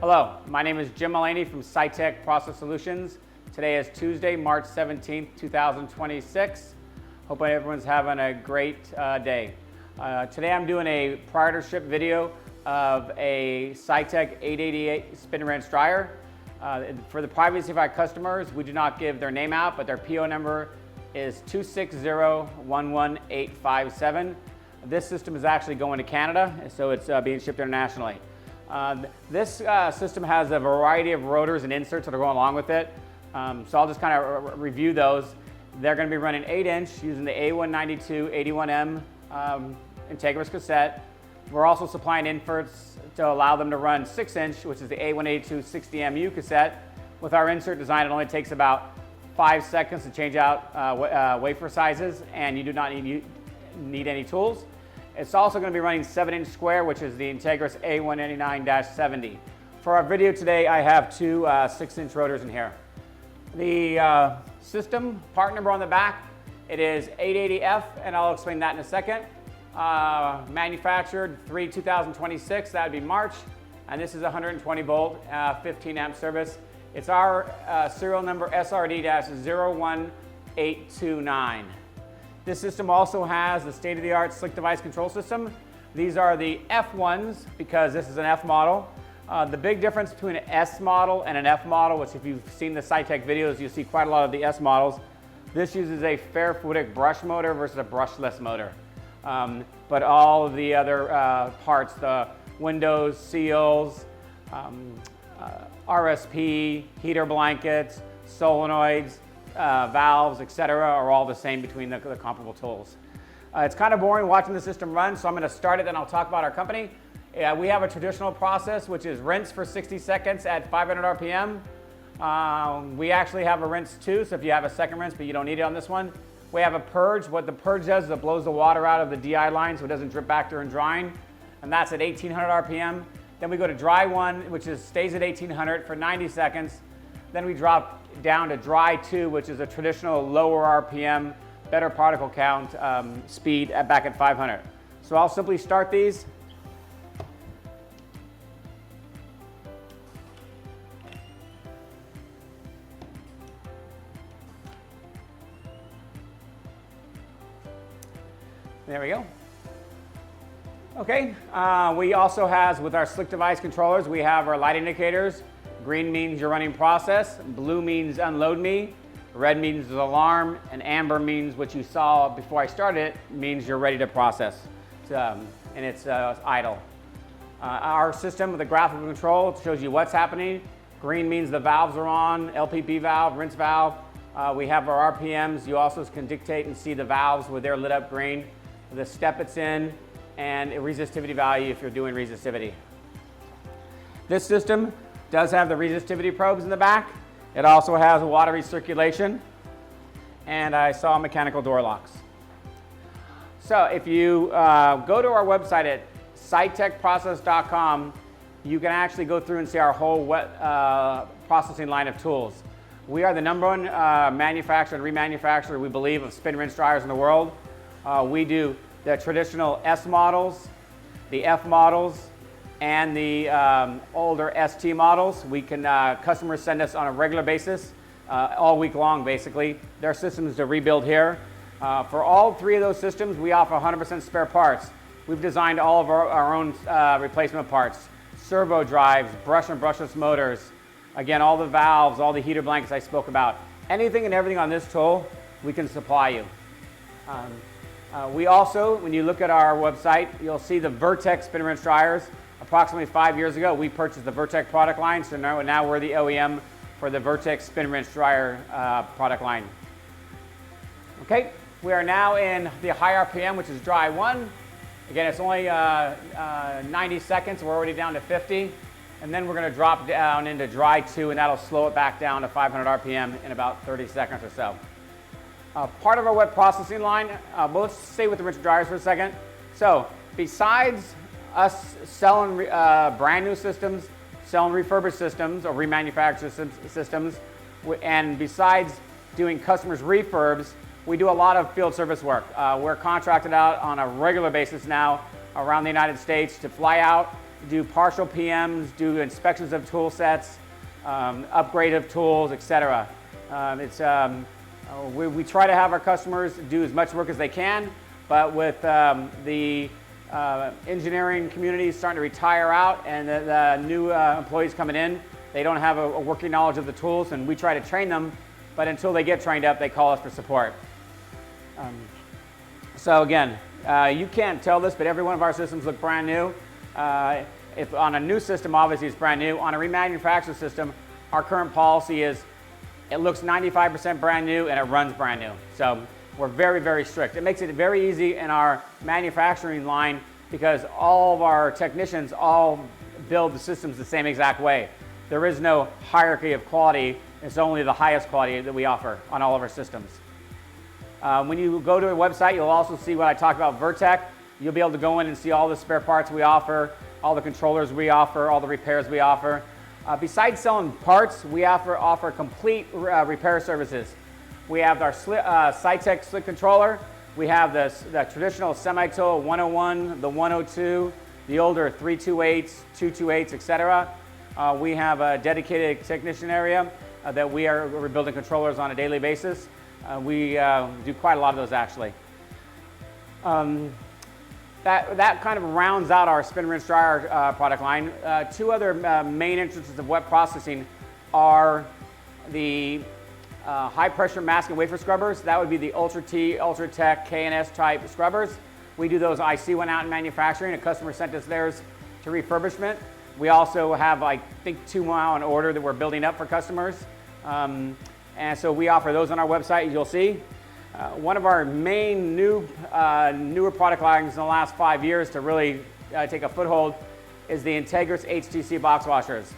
Hello, my name is Jim Mullany from Sitek Process Solutions. Today is Tuesday, March 17th, 2026. Hope everyone's having a great day. Today I'm doing a prior to ship video of a Sitek 888 spin wrench dryer. For the privacy of our customers, we do not give their name out, but their PO number is 260-11857. This system is actually going to Canada, so it's being shipped internationally. This system has a variety of rotors and inserts that are going along with it. So I'll just kind of review those. They're going to be running 8-inch using the A192 81M Integris cassette. We're also supplying inserts to allow them to run 6-inch, which is the A182 60MU cassette. With our insert design, it only takes about 5 seconds to change out wafer sizes, and you do not need any tools. It's also going to be running 7-inch square, which is the Integris A189-70. For our video today, I have two 6-inch rotors in here. The system part number on the back, it is 880F, and I'll explain that in a second. Manufactured 3/2026, that would be March, and this is 120 volt, 15 amp service. It's our serial number SRD-01829. This system also has the state-of-the-art slick device control system. These are the F ones because this is an F model. The big difference between an S model and an F model, which if you've seen the Sitek videos, you see quite a lot of the S models. This uses a ferrofutic brush motor versus a brushless motor. But all of the other parts, the windows, seals, RSP, heater blankets, solenoids, valves, etc., are all the same between the comparable tools. It's kind of boring watching the system run, so I'm going to start it, then I'll talk about our company. We have a traditional process, which is rinse for 60 seconds at 500 RPM. We actually have a rinse too, so if you have a second rinse, but you don't need it on this one. We have a purge. What the purge does is it blows the water out of the DI line so it doesn't drip back during drying, and that's at 1800 RPM. Then we go to dry one, which stays at 1800 for 90 seconds. Then we drop down to dry 2, which is a traditional lower RPM, better particle count speed back at 500. So I'll simply start these. There we go. Okay, we also have, with our slick device controllers, we have our light indicators. Green means you're running process, blue means unload me, red means alarm, and amber means what you saw before I started it, means you're ready to process, and it's idle. Our system with the graphical control shows you what's happening. Green means the valves are on, LPP valve, rinse valve. We have our RPMs. You also can dictate and see the valves with their lit up green, the step it's in, and a resistivity value if you're doing resistivity. This system does have the resistivity probes in the back. It also has a water recirculation, and I saw mechanical door locks. So if you go to our website at sitekprocess.com, you can actually go through and see our whole processing line of tools. We are the #1 manufacturer and remanufacturer, we believe, of spin rinse dryers in the world. We do the traditional S models, the F models, and the older ST models. We can, customers send us on a regular basis, all week long basically, their systems to rebuild here. For all three of those systems, we offer 100% spare parts. We've designed all of our own replacement parts, servo drives, brush and brushless motors, again, all the valves, all the heater blankets I spoke about. Anything and everything on this tool, we can supply you. We also, when you look at our website, you'll see the Vertex spin rinse dryers. Approximately 5 years ago, we purchased the Vertex product line, so now we're the OEM for the Vertex spin rinse dryer product line. Okay, we are now in the high RPM, which is dry 1. Again, it's only 90 seconds, we're already down to 50. And then we're going to drop down into dry 2, and that'll slow it back down to 500 RPM in about 30 seconds or so. Part of our wet processing line, well, let's stay with the rinse dryers for a second. So besides us selling brand new systems, selling refurbished systems or remanufactured systems, and besides doing customers' refurbs, we do a lot of field service work. We're contracted out on a regular basis now around the United States to fly out do partial PMs, do inspections of tool sets, upgrade of tools, etc. We try to have our customers do as much work as they can, but with the engineering community starting to retire out and the new employees coming in, they don't have a working knowledge of the tools, and we try to train them, but until they get trained up, they call us for support. So again, you can't tell this, but every one of our systems look brand new. If on a new system, obviously it's brand new. On a remanufactured system, our current policy is it looks 95% brand new and it runs brand new. So we're very, very strict. It makes it very easy in our manufacturing line because all of our technicians all build the systems the same exact way. There is no hierarchy of quality. It's only the highest quality that we offer on all of our systems. When you go to our website, you'll also see what I talked about, Vertec. You'll be able to go in and see all the spare parts we offer, all the controllers we offer, all the repairs we offer. Besides selling parts, we offer complete repair services. We have our Sitek slick controller. We have the traditional semi-tool 101, the 102, the older 328s, 228s, etc. We have a dedicated technician area that we're building controllers on a daily basis. We do quite a lot of those actually. That kind of rounds out our spin rinse dryer product line. Two other main entrances of wet processing are the high pressure mask and wafer scrubbers. That would be the Ultra T, Ultra Tech, K&S type scrubbers. We do those. IC went out in manufacturing. A customer sent us theirs to refurbishment. We also have, I think, 2 more on order that we're building up for customers. And so we offer those on our website, you'll see. One of our main newer product lines in the last 5 years to really take a foothold is the Integris HTC box washers.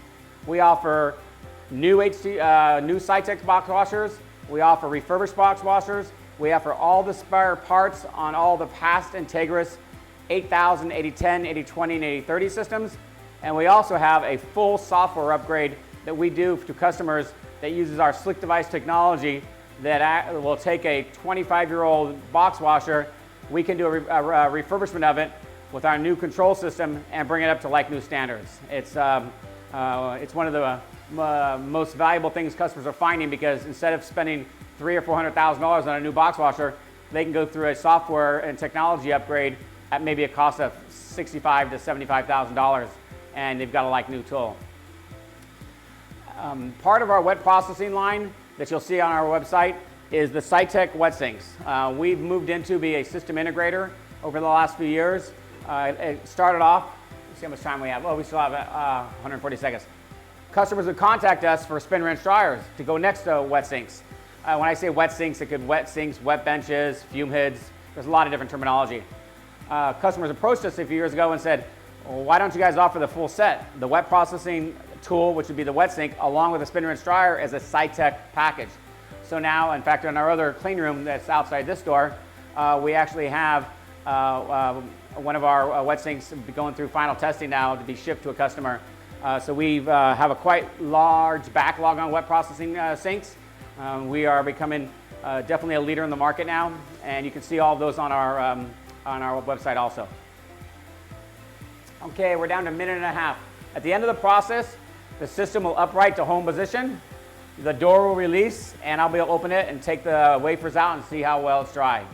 We offer new Sitek box washers. We offer refurbished box washers. We offer all the spare parts on all the past Integris 8000, 8010, 8020, and 8030 systems. And we also have a full software upgrade that we do to customers that uses our Slick device technology that will take a 25-year-old box washer. We can do a refurbishment of it with our new control system and bring it up to like new standards. It's one of the most valuable things customers are finding because instead of spending $300,000 or $400,000 on a new box washer, they can go through a software and technology upgrade at maybe a cost of $65,000 to $75,000, and they've got a like new tool. Part of our wet processing line that you'll see on our website is the Sitek wet sinks. We've moved into be a system integrator over the last few years. It started off, let's see how much time we have. Oh, we still have 140 seconds. Customers would contact us for spin rinse dryers to go next to wet sinks. When I say wet sinks, it could wet sinks, wet benches, fume hoods. There's a lot of different terminology. Customers approached us a few years ago and said, well, why don't you guys offer the full set? The wet processing tool, which would be the wet sink, along with the spin rinse dryer as a Sitek package. So now, in fact, in our other clean room that's outside this door, we actually have one of our wet sinks going through final testing now to be shipped to a customer. So we have a quite large backlog on wet processing sinks. We are becoming definitely a leader in the market now, and you can see all of those on our website also. Okay, we're down to a minute and a half. At the end of the process, the system will upright to home position. The door will release, and I'll be able to open it and take the wafers out and see how well it's dry.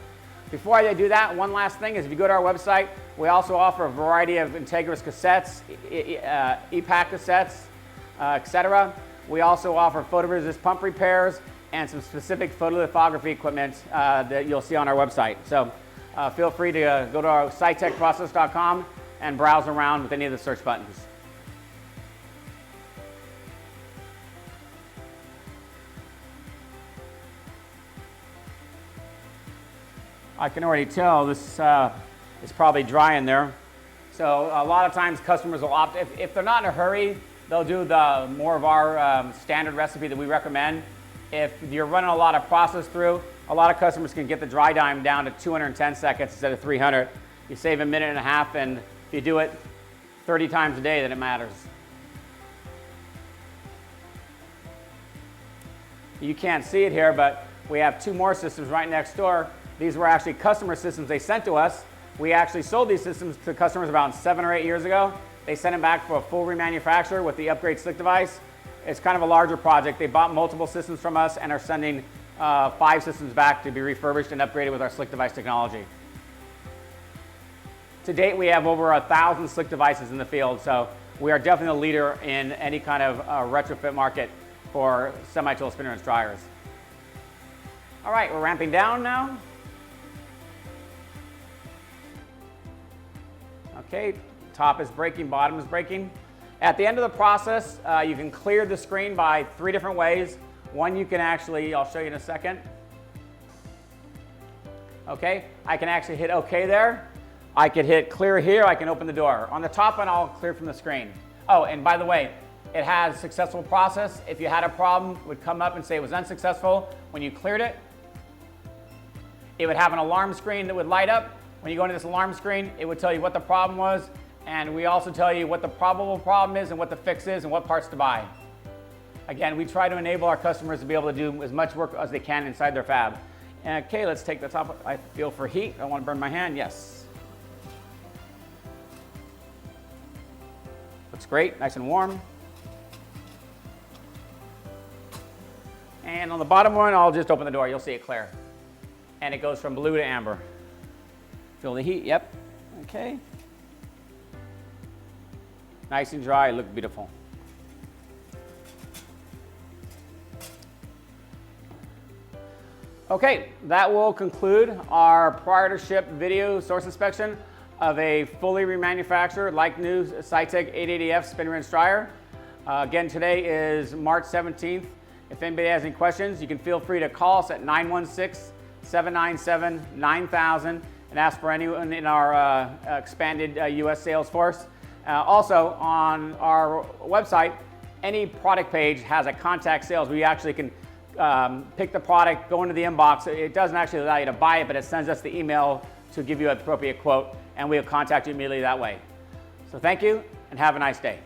Before I do that, one last thing is if you go to our website, we also offer a variety of Integris cassettes, EPAC cassettes, etc. We also offer photoresist pump repairs and some specific photolithography equipment that you'll see on our website. So feel free to go to our sitekprocess.com and browse around with any of the search buttons. I can already tell this is probably dry in there. So a lot of times customers will opt, if they're not in a hurry, they'll do the more of our standard recipe that we recommend. If you're running a lot of process through, a lot of customers can get the dry time down to 210 seconds instead of 300. You save a minute and a half, and if you do it 30 times a day, then it matters. You can't see it here, but we have 2 more systems right next door. These were actually customer systems they sent to us. We actually sold these systems to customers about 7 or 8 years ago, They sent them back for a full remanufacture with the upgrade slick device. It's kind of a larger project. They bought multiple systems from us and are sending 5 systems back to be refurbished and upgraded with our slick device technology. To date, we have over 1,000 slick devices in the field, so we are definitely a leader in any kind of retrofit market for semi-tool spinner and dryers. All right, we're ramping down now. Okay, top is braking, bottom is braking. At the end of the process, you can clear the screen by 3 different ways. One you can actually, I'll show you in a second. Okay, I can actually hit OK there. I could hit clear here, I can open the door. On the top one, I'll clear from the screen. Oh, and by the way, it has successful process. If you had a problem, it would come up and say it was unsuccessful. When you cleared it, it would have an alarm screen that would light up. When you go into this alarm screen, it would tell you what the problem was, and we also tell you what the probable problem is and what the fix is and what parts to buy. Again, we try to enable our customers to be able to do as much work as they can inside their fab. Okay, let's take the top. I feel for heat. I don't want to burn my hand. Yes. Looks great, nice and warm. And on the bottom one, I'll just open the door. You'll see it clear. And it goes from blue to amber. Feel the heat? Yep. Okay. Nice and dry, look beautiful. Okay, that will conclude our prior to ship video source inspection of a fully remanufactured, like new Sitek 880F spin rinse dryer. Again, today is March 17th. If anybody has any questions, you can feel free to call us at 916-797-9000 and ask for anyone in our expanded US sales force. Also, on our website, any product page has a contact sales where you actually can pick the product, go into the inbox. It doesn't actually allow you to buy it, but it sends us the email to give you an appropriate quote, and we'll contact you immediately that way. So thank you, and have a nice day.